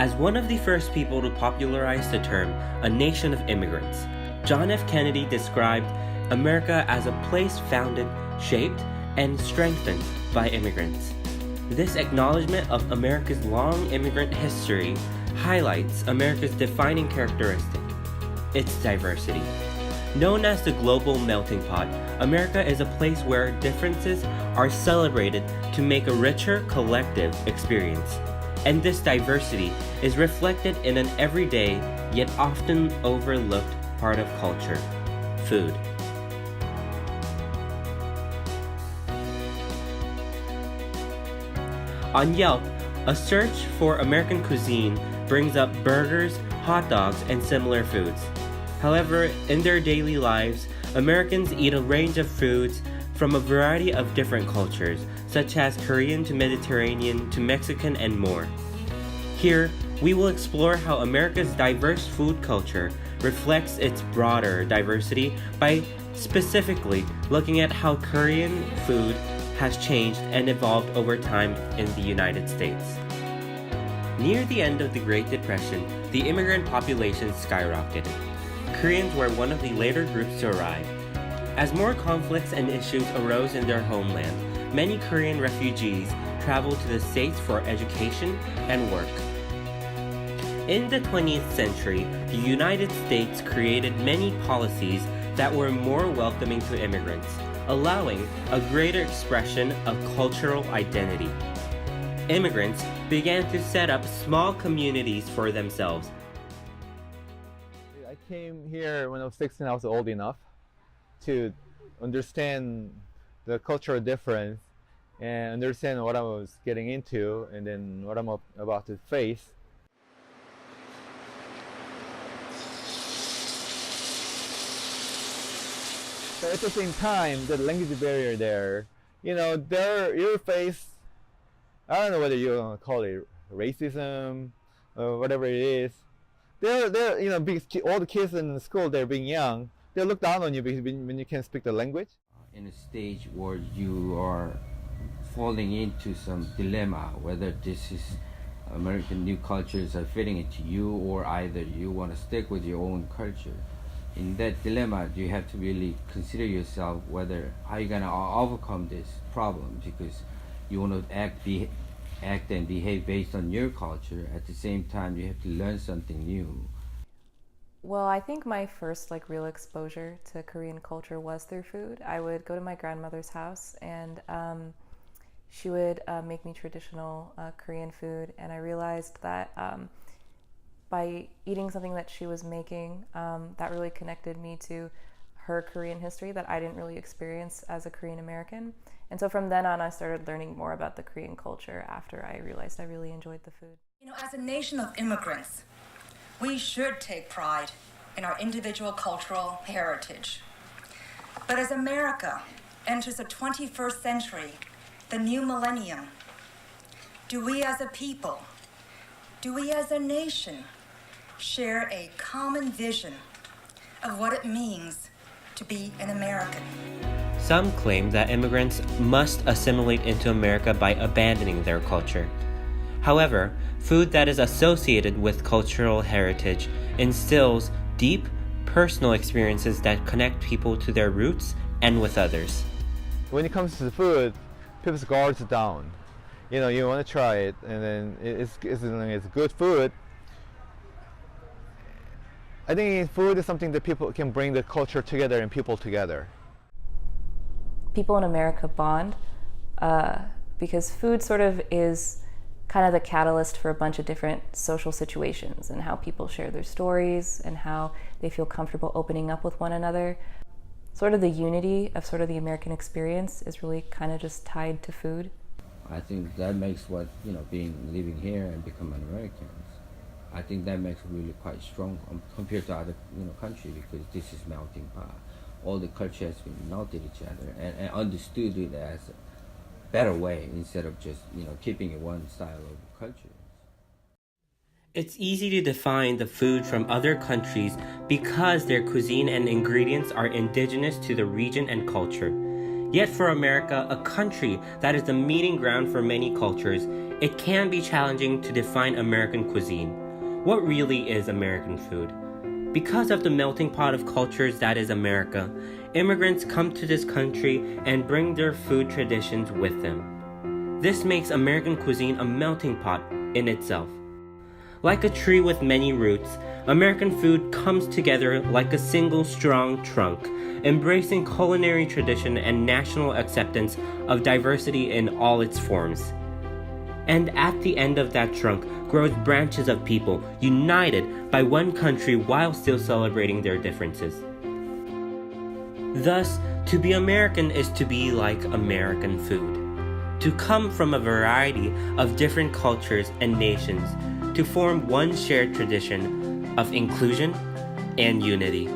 As one of the first people to popularize the term a nation of immigrants, John F. Kennedy described America as a place founded, shaped, and strengthened by immigrants. This acknowledgement of America's long immigrant history highlights America's defining characteristic, its diversity. Known as the global melting pot, America is a place where differences are celebrated to make a richer collective experience. And this diversity is reflected in an everyday, yet often overlooked part of culture: food. On Yelp, a search for American cuisine brings up burgers, hot dogs, and similar foods. However, in their daily lives, Americans eat a range of foods from a variety of different cultures, such as Korean to Mediterranean to Mexican and more. Here, we will explore how America's diverse food culture reflects its broader diversity by specifically looking at how Korean food has changed and evolved over time in the United States. Near the end of the Great Depression, the immigrant population skyrocketed. Koreans were one of the later groups to arrive. As more conflicts and issues arose in their homeland, many Korean refugees traveled to the States for education and work. In the 20th century, the United States created many policies that were more welcoming to immigrants, allowing a greater expression of cultural identity. Immigrants began to set up small communities for themselves. I came here when I was 16. I was old enough to understand the cultural difference and understand what I was getting into and then what I'm about to face. So at the same time, the language barrier there, you face, I don't know whether you want to call it racism or whatever it is. Because all the kids in the school, they're being young, they look down on you because when you can't speak the language. In a stage where you are falling into some dilemma, whether this is American new cultures are fitting into you or either you want to stick with your own culture. In that dilemma, you have to really consider yourself whether how you're gonna overcome this problem, because you want to act and behave based on your culture. At the same time, you have to learn something new. Well, I think my first real exposure to Korean culture was through food. I would go to my grandmother's house and she would make me traditional Korean food, and I realized that by eating something that she was making, that really connected me to her Korean history that I didn't really experience as a Korean American. And so from then on, I started learning more about the Korean culture after I realized I really enjoyed the food. As a nation of immigrants, we should take pride in our individual cultural heritage. But as America enters the 21st century, the new millennium, do we as a people, do we as a nation share a common vision of what it means to be an American? Some claim that immigrants must assimilate into America by abandoning their culture. However, food that is associated with cultural heritage instills deep, personal experiences that connect people to their roots and with others. When it comes to the food, people's guards are down. You want to try it, and then it's good food. I think food is something that people can bring the culture together and people together. People in America bond because food sort of is kind of the catalyst for a bunch of different social situations and how people share their stories and how they feel comfortable opening up with one another. Sort of the unity of sort of the American experience is really kind of just tied to food. I think that makes living here and becoming Americans. I think that makes it really quite strong compared to other countries, because this is melting pot. All the culture has been melted each other and understood it as a better way instead of just keeping it one style of culture. It's easy to define the food from other countries because their cuisine and ingredients are indigenous to the region and culture. Yet for America, a country that is the meeting ground for many cultures, it can be challenging to define American cuisine. What really is American food? Because of the melting pot of cultures that is America, immigrants come to this country and bring their food traditions with them. This makes American cuisine a melting pot in itself. Like a tree with many roots, American food comes together like a single strong trunk, embracing culinary tradition and national acceptance of diversity in all its forms. And at the end of that trunk grows branches of people united by one country while still celebrating their differences. Thus, to be American is to be like American food, to come from a variety of different cultures and nations to form one shared tradition of inclusion and unity.